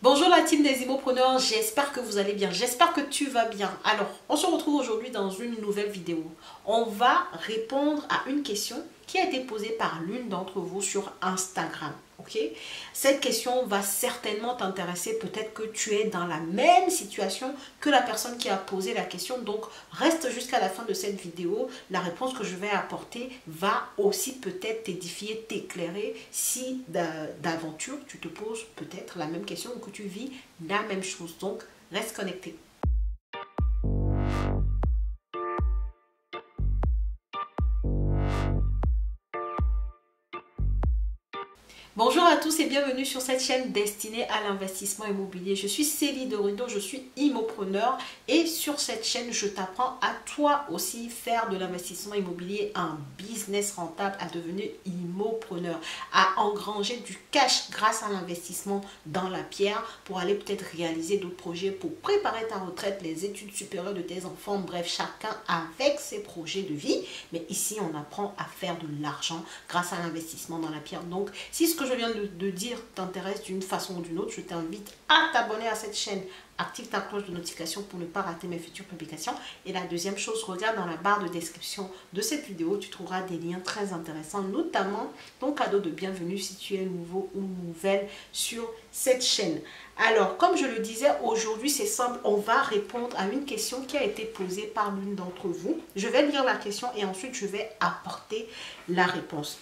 Bonjour la team des immopreneurs, j'espère que vous allez bien, j'espère que tu vas bien. Alors, on se retrouve aujourd'hui dans une nouvelle vidéo. On va répondre à une question qui a été posée par l'une d'entre vous sur Instagram. Ok? Cette question va certainement t'intéresser, peut-être que tu es dans la même situation que la personne qui a posé la question. Donc, reste jusqu'à la fin de cette vidéo. La réponse que je vais apporter va aussi peut-être t'édifier, t'éclairer si d'aventure tu te poses peut-être la même question ou que tu vis la même chose. Donc, reste connecté. Bonjour à tous et bienvenue sur cette chaîne destinée à l'investissement immobilier. Je suis Célie Dorido, je suis immopreneur et sur cette chaîne, je t'apprends à toi aussi faire de l'investissement immobilier un business rentable, à devenir immopreneur, à engranger du cash grâce à l'investissement dans la pierre pour aller peut-être réaliser d'autres projets, pour préparer ta retraite, les études supérieures de tes enfants, bref, chacun avec ses projets de vie. Mais ici, on apprend à faire de l'argent grâce à l'investissement dans la pierre. Donc, si ce que je viens de dire t'intéresse d'une façon ou d'une autre, je t'invite à t'abonner à cette chaîne. Active ta cloche de notification pour ne pas rater mes futures publications. Et la deuxième chose, regarde dans la barre de description de cette vidéo, tu trouveras des liens très intéressants, notamment ton cadeau de bienvenue si tu es nouveau ou nouvelle sur cette chaîne. Alors, comme je le disais, aujourd'hui, c'est simple, on va répondre à une question qui a été posée par l'une d'entre vous. Je vais lire la question et ensuite, je vais apporter la réponse.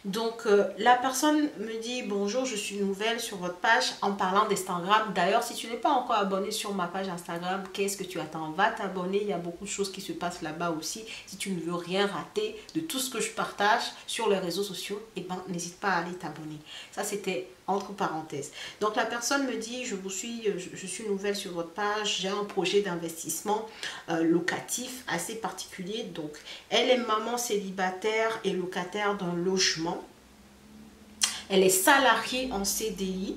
Donc, la personne me dit « Bonjour, je suis nouvelle sur votre page en parlant d'Instagram. D'ailleurs, si tu n'es pas encore abonné sur ma page Instagram, qu'est-ce que tu attends? Va t'abonner, il y a beaucoup de choses qui se passent là-bas aussi. Si tu ne veux rien rater de tout ce que je partage sur les réseaux sociaux, eh ben, n'hésite pas à aller t'abonner. » Ça, c'était entre parenthèses. Donc, la personne me dit « je suis nouvelle sur votre page, j'ai un projet d'investissement locatif assez particulier. » Donc, elle est maman célibataire et locataire d'un logement. Elle est salariée en CDI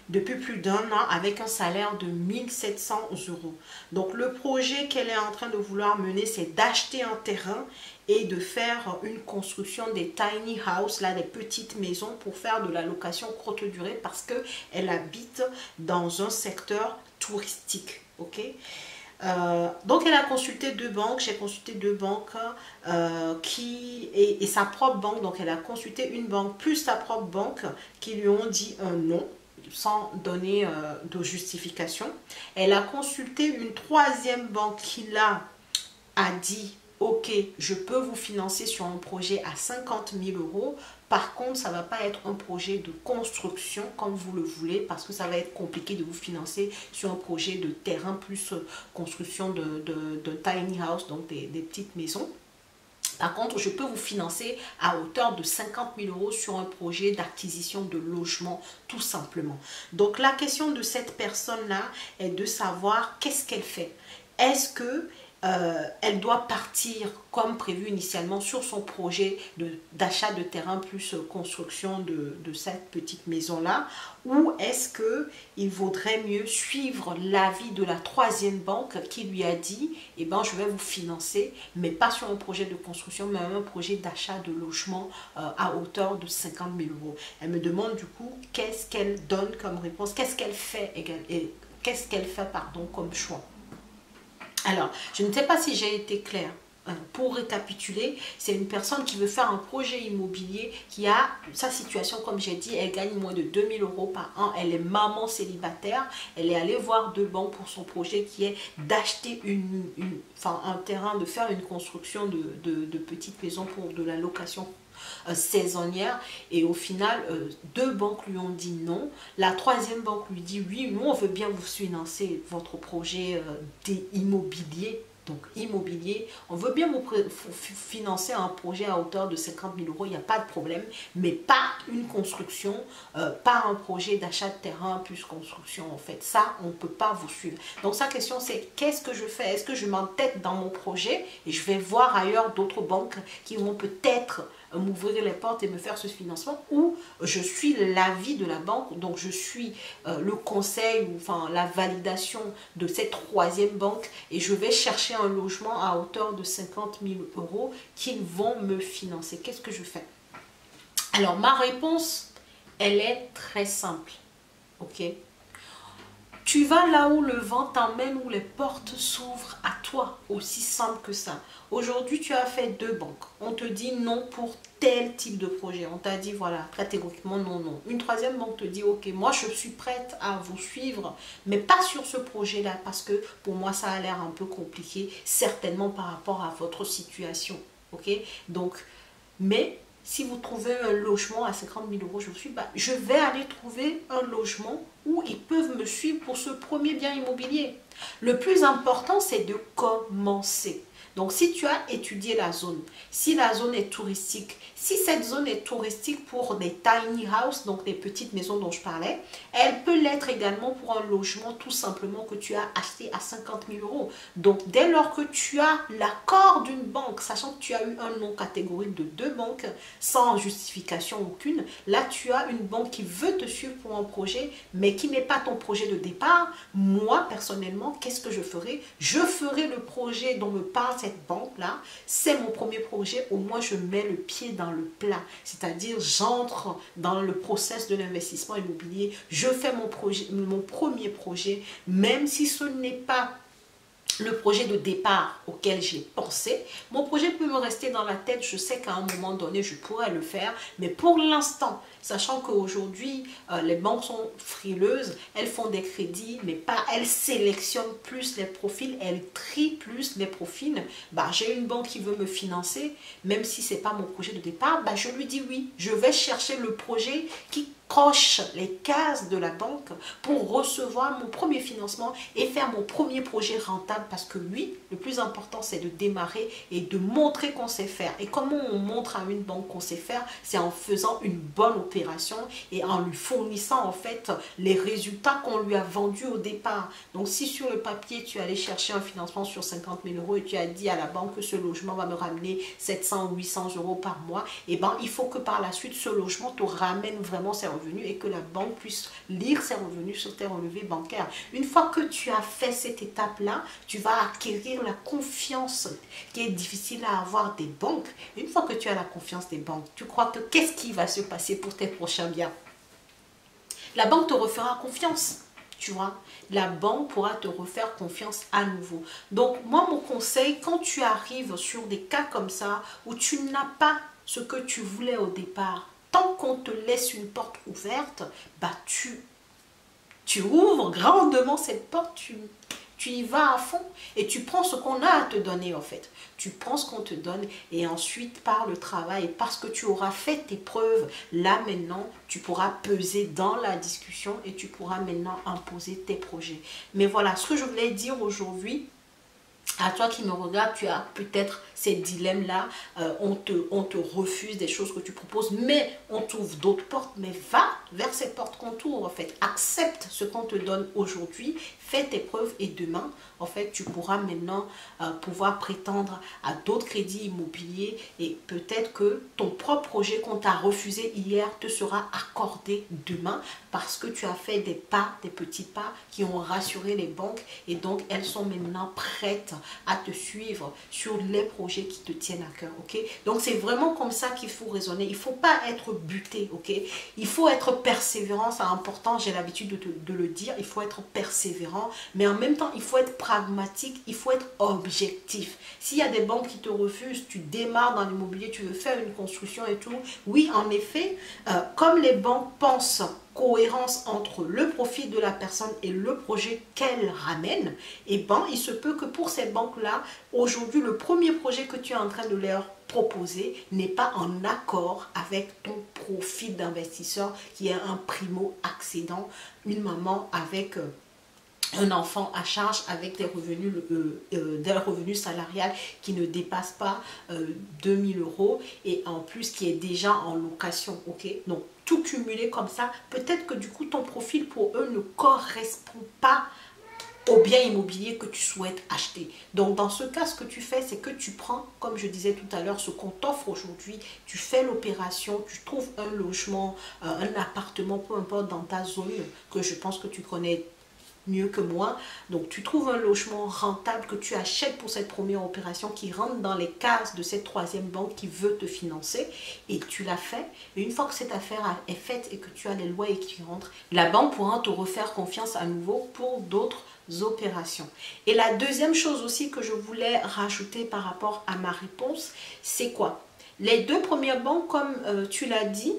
depuis plus d'1 an avec un salaire de 1 700 €. Donc, le projet qu'elle est en train de vouloir mener, c'est d'acheter un terrain et de faire une construction des tiny house, là, des petites maisons pour faire de la location courte durée parce qu'elle habite dans un secteur touristique. Ok? Donc elle a consulté 2 banques, j'ai consulté 2 banques et sa propre banque, donc elle a consulté une banque plus sa propre banque qui lui ont dit un non sans donner de justification. Elle a consulté une 3e banque qui a dit ok, je peux vous financer sur un projet à 50 000 €. Par contre, ça ne va pas être un projet de construction comme vous le voulez parce que ça va être compliqué de vous financer sur un projet de terrain plus construction de tiny house, donc des petites maisons. Par contre, je peux vous financer à hauteur de 50 000 € sur un projet d'acquisition de logement, tout simplement. Donc, la question de cette personne-là est de savoir qu'est-ce qu'elle fait. Est-ce que elle doit partir comme prévu initialement sur son projet d'achat de terrain plus construction de cette petite maison-là, ou est-ce qu'il vaudrait mieux suivre l'avis de la 3e banque qui lui a dit « Eh ben, je vais vous financer, mais pas sur un projet de construction, mais un projet d'achat de logement à hauteur de 50 000 €. Elle me demande du coup qu'est-ce qu'elle donne comme réponse, qu'est-ce qu'elle fait, comme choix. Alors, je ne sais pas si j'ai été claire. Pour récapituler, c'est une personne qui veut faire un projet immobilier qui a sa situation, comme j'ai dit, elle gagne moins de 2 000 € par an, elle est maman célibataire, elle est allée voir 2 banques pour son projet qui est d'acheter un terrain, de faire une construction de petites maisons pour de la location saisonnière, et au final 2 banques lui ont dit non. La 3e banque lui dit oui, nous on veut bien vous financer votre projet immobilier. Donc immobilier, on veut bien vous financer un projet à hauteur de 50 000 €, il n'y a pas de problème, mais pas une construction, pas un projet d'achat de terrain plus construction. En fait, ça, on ne peut pas vous suivre. Donc sa question c'est qu'est-ce que je fais? Est-ce que je m'entête dans mon projet et je vais voir ailleurs d'autres banques qui vont peut-être m'ouvrir les portes et me faire ce financement, ou je suis l'avis de la banque, donc je suis le conseil ou enfin la validation de cette 3e banque et je vais chercher un logement à hauteur de 50 000 € qu'ils vont me financer. Qu'est-ce que je fais? Alors ma réponse, elle est très simple. ok? Tu vas là où le vent t'emmène, où les portes s'ouvrent à toi, aussi simple que ça. Aujourd'hui, tu as fait 2 banques. On te dit non pour tel type de projet. On t'a dit, voilà, catégoriquement non, non. Une 3e banque te dit, ok, moi je suis prête à vous suivre, mais pas sur ce projet-là, parce que pour moi, ça a l'air un peu compliqué, certainement par rapport à votre situation, ok? Donc, mais si vous trouvez un logement à 50 000 euros, je vais aller trouver un logement où ils peuvent me suivre pour ce premier bien immobilier. Le plus important, c'est de commencer. Donc, si tu as étudié la zone, si la zone est touristique, si cette zone est touristique pour des tiny houses, donc des petites maisons dont je parlais, elle peut l'être également pour un logement tout simplement que tu as acheté à 50 000 euros. Donc, dès lors que tu as l'accord d'une banque, sachant que tu as eu un nom catégorique de 2 banques, sans justification aucune, là, tu as une banque qui veut te suivre pour un projet, mais qui n'est pas ton projet de départ. Moi, personnellement, qu'est-ce que je ferai? Je ferai le projet dont me parle cette banque-là. C'est mon premier projet. Au moins, je mets le pied dans le plat. C'est-à-dire, j'entre dans le process de l'investissement immobilier. Je fais mon premier projet, même si ce n'est pas le projet de départ auquel j'ai pensé. Mon projet peut me rester dans la tête. Je sais qu'à un moment donné, je pourrais le faire. Mais pour l'instant, sachant qu'aujourd'hui, les banques sont frileuses, elles font des crédits, mais pas, elles sélectionnent plus les profils, elles trient plus les profils. Bah, j'ai une banque qui veut me financer, même si ce n'est pas mon projet de départ, bah, je lui dis oui. Je vais chercher le projet qui coche les cases de la banque pour recevoir mon premier financement et faire mon premier projet rentable, parce que oui, le plus important, c'est de démarrer et de montrer qu'on sait faire. Et comment on montre à une banque qu'on sait faire? C'est en faisant une bonne opération et en lui fournissant en fait les résultats qu'on lui a vendus au départ. Donc si sur le papier tu allais chercher un financement sur 50 000 euros et tu as dit à la banque que ce logement va me ramener 700 ou 800 euros par mois, et ben il faut que par la suite ce logement te ramène vraiment ses revenus et que la banque puisse lire ses revenus sur tes relevés bancaires. Une fois que tu as fait cette étape-là, tu vas acquérir la confiance qui est difficile à avoir des banques. Une fois que tu as la confiance des banques, tu crois que qu'est-ce qui va se passer pour tes prochains biens? La banque te refera confiance. Tu vois, la banque pourra te refaire confiance à nouveau. Donc, moi, mon conseil, quand tu arrives sur des cas comme ça, où tu n'as pas ce que tu voulais au départ, tant qu'on te laisse une porte ouverte, bah tu ouvres grandement cette porte, tu y vas à fond et tu prends ce qu'on a à te donner en fait. Tu prends ce qu'on te donne et ensuite par le travail, parce que tu auras fait tes preuves, là maintenant tu pourras peser dans la discussion et tu pourras maintenant imposer tes projets. Mais voilà ce que je voulais dire aujourd'hui. À toi qui me regarde, tu as peut-être ces dilemmes-là, on te refuse des choses que tu proposes, mais on t'ouvre d'autres portes, mais va vers ces portes qu'on t'ouvre, en fait. Accepte ce qu'on te donne aujourd'hui, fais tes preuves et demain, en fait, tu pourras maintenant pouvoir prétendre à d'autres crédits immobiliers et peut-être que ton propre projet qu'on t'a refusé hier te sera accordé demain parce que tu as fait des pas, des petits pas qui ont rassuré les banques et donc elles sont maintenant prêtes à te suivre sur les projets qui te tiennent à cœur, ok? Donc c'est vraiment comme ça qu'il faut raisonner. Il ne faut pas être buté, ok? Il faut être persévérant, c'est important, j'ai l'habitude de le dire, il faut être persévérant, mais en même temps, il faut être pragmatique, il faut être objectif. S'il y a des banques qui te refusent, tu démarres dans l'immobilier, tu veux faire une construction et tout, oui, en effet, comme les banques pensent cohérence entre le profit de la personne et le projet qu'elle ramène, et ben il se peut que pour ces banques-là, aujourd'hui, le premier projet que tu es en train de leur proposer n'est pas en accord avec ton profil d'investisseur qui est un primo-accédant, une maman avec un enfant à charge avec des revenus salariales qui ne dépassent pas 2000 euros et en plus qui est déjà en location, ok? Donc tout cumulé comme ça, peut-être que du coup ton profil pour eux ne correspond pas au bien immobilier que tu souhaites acheter. Donc dans ce cas, ce que tu fais, c'est que tu prends, comme je disais tout à l'heure, ce qu'on t'offre aujourd'hui, tu fais l'opération, tu trouves un logement, un appartement, peu importe dans ta zone, que je pense que tu connais mieux que moi. Donc tu trouves un logement rentable que tu achètes pour cette première opération qui rentre dans les cases de cette troisième banque qui veut te financer et tu l'as fait. Et une fois que cette affaire est faite et que tu as les loyers qui rentrent, la banque pourra te refaire confiance à nouveau pour d'autres opérations. Et la deuxième chose aussi que je voulais rajouter par rapport à ma réponse, c'est quoi? Les deux premières banques, comme tu l'as dit,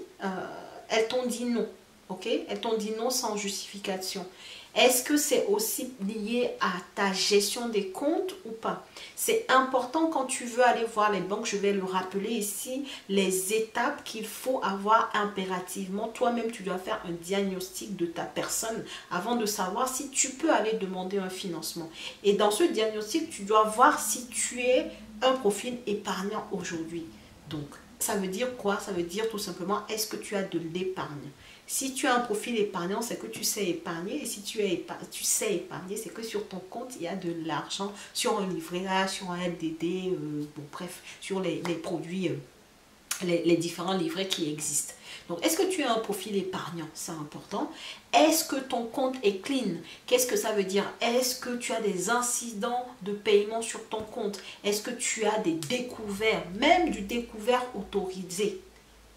elles t'ont dit non. Ok? Elles t'ont dit non sans justification. Est-ce que c'est aussi lié à ta gestion des comptes ou pas? C'est important quand tu veux aller voir les banques, je vais le rappeler ici, les étapes qu'il faut avoir impérativement. Toi-même, tu dois faire un diagnostic de ta personne avant de savoir si tu peux aller demander un financement. Et dans ce diagnostic, tu dois voir si tu es un profil épargnant aujourd'hui. Donc, ça veut dire quoi? Ça veut dire tout simplement, est-ce que tu as de l'épargne? Si tu as un profil épargnant, c'est que tu sais épargner. Et si tu sais épargner, c'est que sur ton compte, il y a de l'argent, sur un livret A, sur un LDD, bon, bref, sur les produits, les différents livrets qui existent. Donc, est-ce que tu as un profil épargnant? C'est important. Est-ce que ton compte est clean? Qu'est-ce que ça veut dire? Est-ce que tu as des incidents de paiement sur ton compte? Est-ce que tu as des découverts, même du découvert autorisé?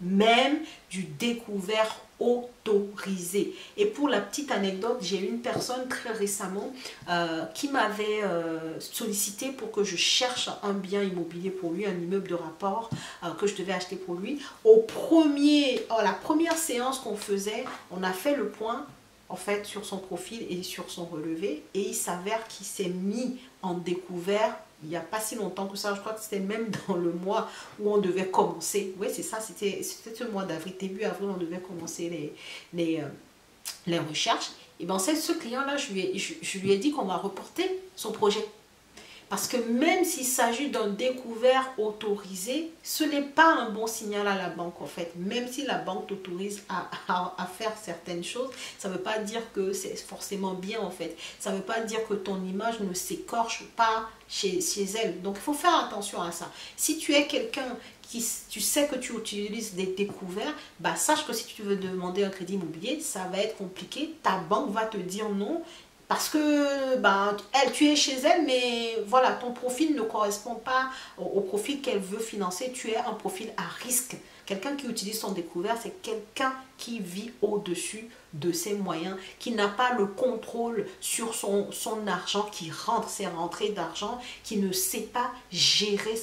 Même du découvert autorisé. Et pour la petite anecdote, j'ai eu une personne très récemment qui m'avait sollicité pour que je cherche un bien immobilier pour lui, un immeuble de rapport que je devais acheter pour lui. La première séance qu'on faisait, on a fait le point en fait sur son profil et sur son relevé et il s'avère qu'il s'est mis en découvert il n'y a pas si longtemps que ça. Je crois que c'était même dans le mois où on devait commencer. Oui, c'est ça, c'était ce mois d'avril, début avril, on devait commencer les recherches. Et bien, ce client-là, je lui ai dit qu'on va reporter son projet. Parce que même s'il s'agit d'un découvert autorisé, ce n'est pas un bon signal à la banque en fait. Même si la banque t'autorise à faire certaines choses, ça ne veut pas dire que c'est forcément bien en fait. Ça ne veut pas dire que ton image ne s'écorche pas chez elle. Donc il faut faire attention à ça. Si tu es quelqu'un tu sais que tu utilises des découverts, bah, sache que si tu veux demander un crédit immobilier, ça va être compliqué. Ta banque va te dire non. Parce que bah, tu es chez elle, mais voilà, ton profil ne correspond pas au profil qu'elle veut financer. Tu es un profil à risque. Quelqu'un qui utilise son découvert, c'est quelqu'un qui vit au-dessus de ses moyens, qui n'a pas le contrôle sur son argent, qui rentre ses rentrées d'argent, qui ne sait pas gérer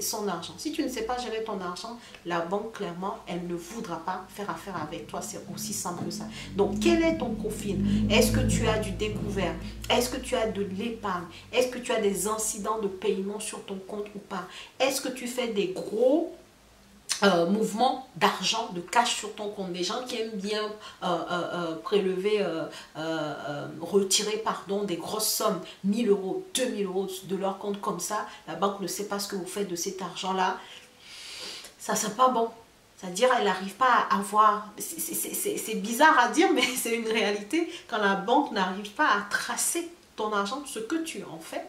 son argent. Si tu ne sais pas gérer ton argent, la banque, clairement, elle ne voudra pas faire affaire avec toi. C'est aussi simple que ça. Donc, quel est ton profil? Est-ce que tu as du découvert? Est-ce que tu as de l'épargne? Est-ce que tu as des incidents de paiement sur ton compte ou pas? Est-ce que tu fais des gros mouvement d'argent, de cash sur ton compte? Des gens qui aiment bien prélever, retirer pardon, des grosses sommes, 1000 euros, 2000 euros de leur compte comme ça, la banque ne sait pas ce que vous faites de cet argent-là, ça c'est pas bon. C'est-à-dire, elle n'arrive pas à avoir, c'est bizarre à dire, mais c'est une réalité, quand la banque n'arrive pas à tracer ton argent, ce que tu en fais,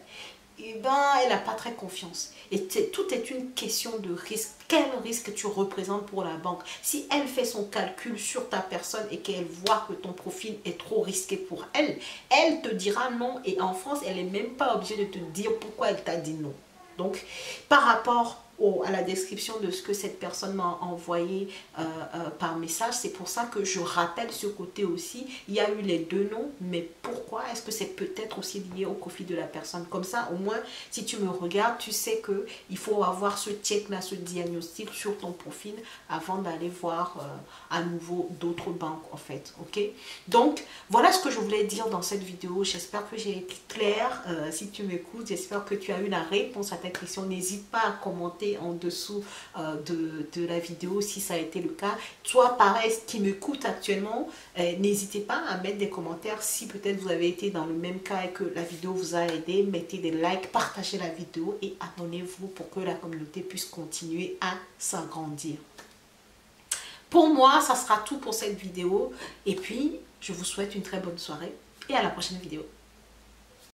eh ben, elle n'a pas très confiance. Et tout est une question de risque. Quel risque tu représentes pour la banque? Si elle fait son calcul sur ta personne et qu'elle voit que ton profil est trop risqué pour elle, elle te dira non. Et en France, elle n'est même pas obligée de te dire pourquoi elle t'a dit non. Donc, par rapport à la description de ce que cette personne m'a envoyé par message, c'est pour ça que je rappelle ce côté aussi. Il y a eu les deux noms, mais pourquoi? Est-ce que c'est peut-être aussi lié au profil de la personne? Comme ça, au moins, si tu me regardes, tu sais qu'il faut avoir ce check-là, ce diagnostic sur ton profil avant d'aller voir à nouveau d'autres banques, en fait. Ok? Donc, voilà ce que je voulais dire dans cette vidéo. J'espère que j'ai été claire. Si tu m'écoutes, j'espère que tu as eu la réponse à ta question. N'hésite pas à commenter en dessous de la vidéo si ça a été le cas. Toi, pareil, qui m'écoute actuellement, n'hésitez pas à mettre des commentaires si peut-être vous avez été dans le même cas et que la vidéo vous a aidé. Mettez des likes, partagez la vidéo et abonnez-vous pour que la communauté puisse continuer à s'agrandir. Pour moi, ça sera tout pour cette vidéo. Et puis, je vous souhaite une très bonne soirée et à la prochaine vidéo.